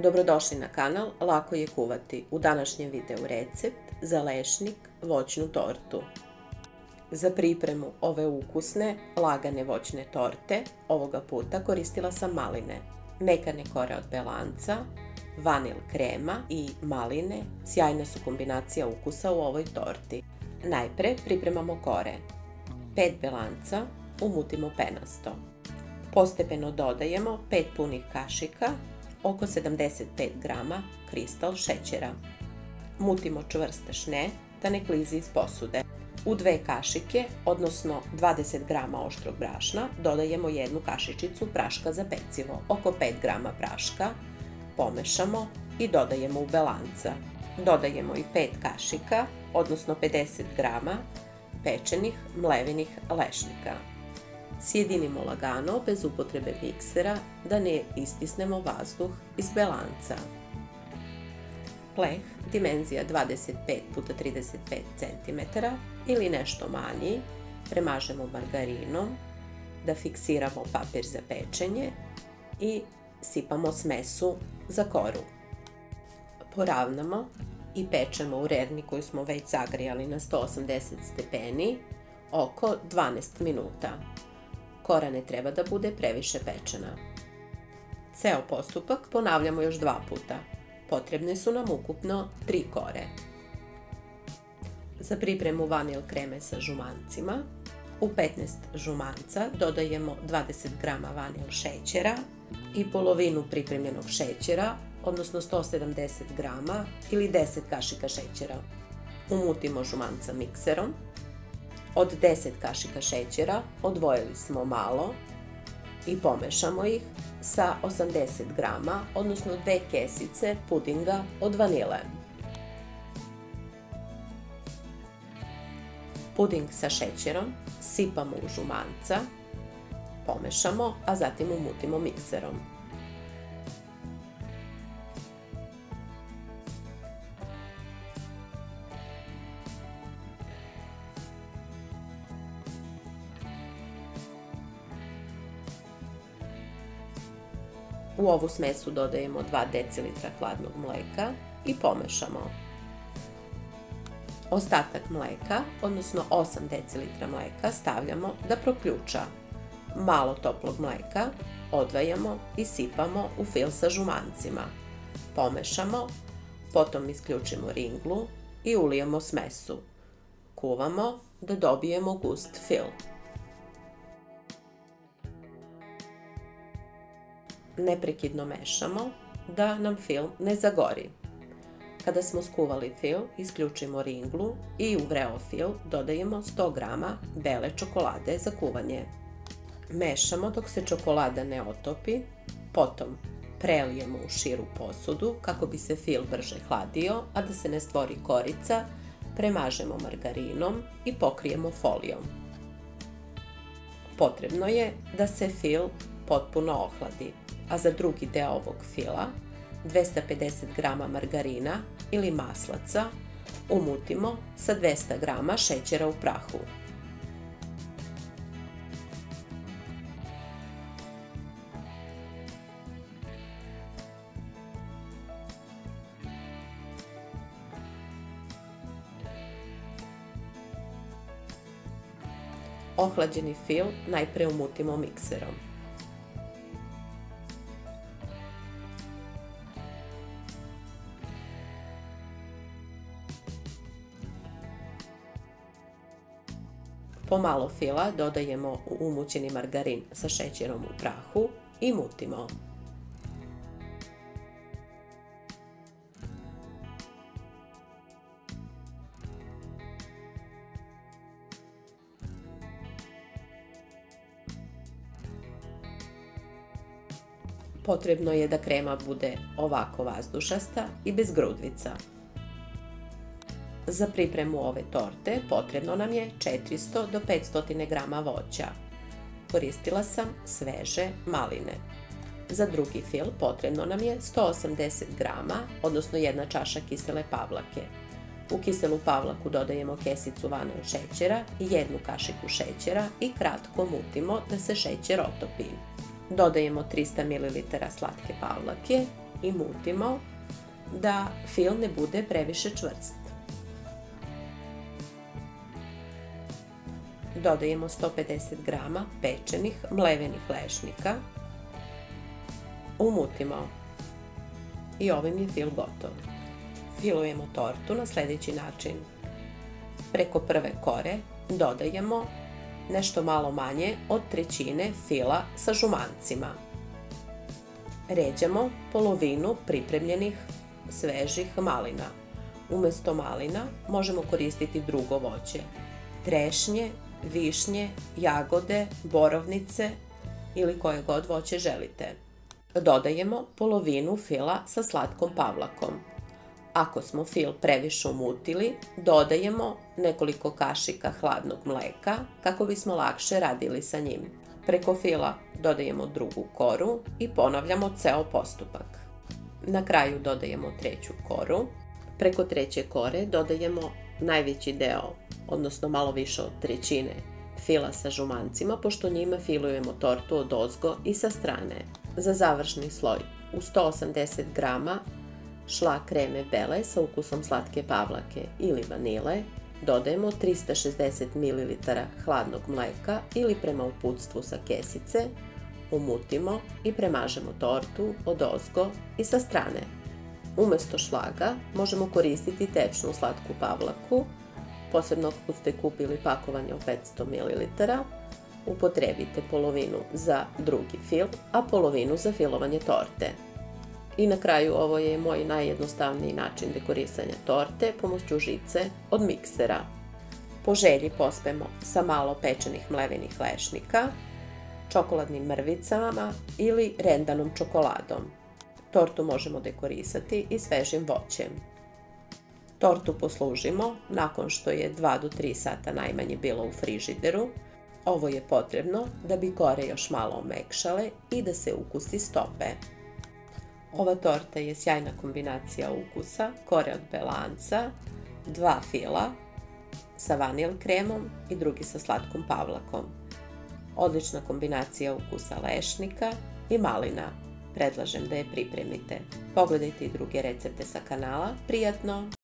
Dobrodošli na kanal Lako je kuvati. U današnjem videu recept za lešnik voćnu tortu. Za pripremu ove ukusne, lagane voćne torte ovoga puta koristila sam maline, mekane kore od belanca, vanil krema i maline. Sjajna su kombinacija ukusa u ovoj torti. Najpre pripremamo kore. 5 belanca umutimo penasto. Postepeno dodajemo 5 punih kašika, oko 75 grama kristal šećera. Mutimo čvrst šnje da ne klizi iz posude. U 2 kašike, odnosno 20 grama oštrog brašna, dodajemo 1 kašičicu praška za pecivo, oko 5 grama praška. Pomešamo i dodajemo u belanca. Dodajemo i 5 kašika, odnosno 50 grama pečenih mlevenih lešnika. Sjedinimo lagano, bez upotrebe miksera, da ne istisnemo vazduh iz belanca. Pleh, dimenzija 25 x 35 cm ili nešto manji, premažemo margarinom, da fiksiramo papir za pečenje i sipamo smesu za koru. Poravnamo i pečemo u rerni koju smo već zagrijali na 180 stepeni oko 12 minuta. Kora ne treba da bude previše pečena. Ceo postupak ponavljamo još 2 puta. Potrebne su nam ukupno 3 kore. Za pripremu vanil kreme sa žumancima, u 15 žumanca dodajemo 20 grama vanil šećera i polovinu pripremljenog šećera, odnosno 170 grama ili 10 kašika šećera. Umutimo žumanca mikserom. Od 10 kašika šećera odvojili smo malo i pomešamo ih sa 80 grama, odnosno 2 kesice pudinga od vanile. Puding sa šećerom sipamo u žumanca, pomešamo, a zatim umutimo mikserom. U ovu smesu dodajemo 2 decilitra hladnog mleka i pomešamo. Ostatak mleka, odnosno 8 decilitra mleka, stavljamo da proključa. Malo toplog mleka odvajamo i sipamo u fil sa žumancima. Pomešamo, potom isključimo ringlu i ulijemo smesu. Kuvamo da dobijemo gust fil. Neprekidno mešamo da nam fil ne zagori. Kada smo skuvali fil, isključimo ringlu i u vreo fil dodajemo 100 grama bele čokolade za kuvanje. Mešamo dok se čokolada ne otopi, potom prelijemo u širu posudu kako bi se fil brže hladio, a da se ne stvori korica, premažemo margarinom i pokrijemo folijom. Potrebno je da se fil potpuno ohladi, a za drugi deo ovog fila 250 grama margarina ili maslaca umutimo sa 200 grama šećera u prahu. Ohlađeni fil najpre umutimo mikserom. Pomalo fila dodajemo u umućeni margarin sa šećerom u prahu i mutimo. Potrebno je da krema bude ovako vazdušasta i bez grudvica. Za pripremu ove torte potrebno nam je 400 do 500 grama voća. Koristila sam sveže maline. Za drugi fil potrebno nam je 180 grama, odnosno 1 čaša kisele pavlake. U kiselu pavlaku dodajemo kesicu vanil šećera i 1 kašiku šećera i kratko mutimo da se šećer otopi. Dodajemo 300 ml slatke pavlake i mutimo da fil ne bude previše čvrst. Dodajemo 150 g pečenih mlevenih lešnika. Umutimo i ovim je fil gotov. Filujemo tortu na sljedeći način. Preko prve kore dodajemo nešto malo manje od trećine fila sa žumancima. Ređamo polovinu pripremljenih svežih malina. Umjesto malina možemo koristiti drugo voće. Trešnje, višnje, jagode, borovnice ili koje god voće želite. Dodajemo polovinu fila sa slatkom pavlakom. Ako smo fil previše umutili, dodajemo nekoliko kašika hladnog mleka kako bismo lakše radili sa njim. Preko fila dodajemo drugu koru i ponavljamo ceo postupak. Na kraju dodajemo treću koru. Preko treće kore dodajemo najveći deo, odnosno malo više od trećine fila sa žumancima, pošto njima filujemo tortu odozgo i sa strane. Za završni sloj u 180 g šlag kreme bele sa ukusom slatke pavlake ili vanile dodajemo 360 ml hladnog mleka ili prema uputstvu sa kesice, umutimo i premažemo tortu odozgo i sa strane. Umjesto šlaga možemo koristiti tečnu slatku pavlaku, posebno ako ste kupili pakovanje od 500 ml. Upotrebite polovinu za drugi fil, a polovinu za filovanje torte. I na kraju ovo je moj najjednostavniji način dekorisanja torte pomoću žice od miksera. Po želji pospemo sa malo pečenih mlevenih lešnika, čokoladnim mrvicama ili rendanom čokoladom. Tortu možemo dekorisati i svežim voćem. Tortu poslužimo nakon što je 2 do 3 sata najmanje bila u frižideru. Ovo je potrebno da bi kore još malo omekšale i da se ukusi stope. Ova torta je sjajna kombinacija ukusa, kore od belanca, 2 fila sa vanil kremom i drugi sa slatkom pavlakom. Odlična kombinacija ukusa lešnika i malina. Predlažem da je pripremite. Pogledajte i druge recepte sa kanala. Prijatno!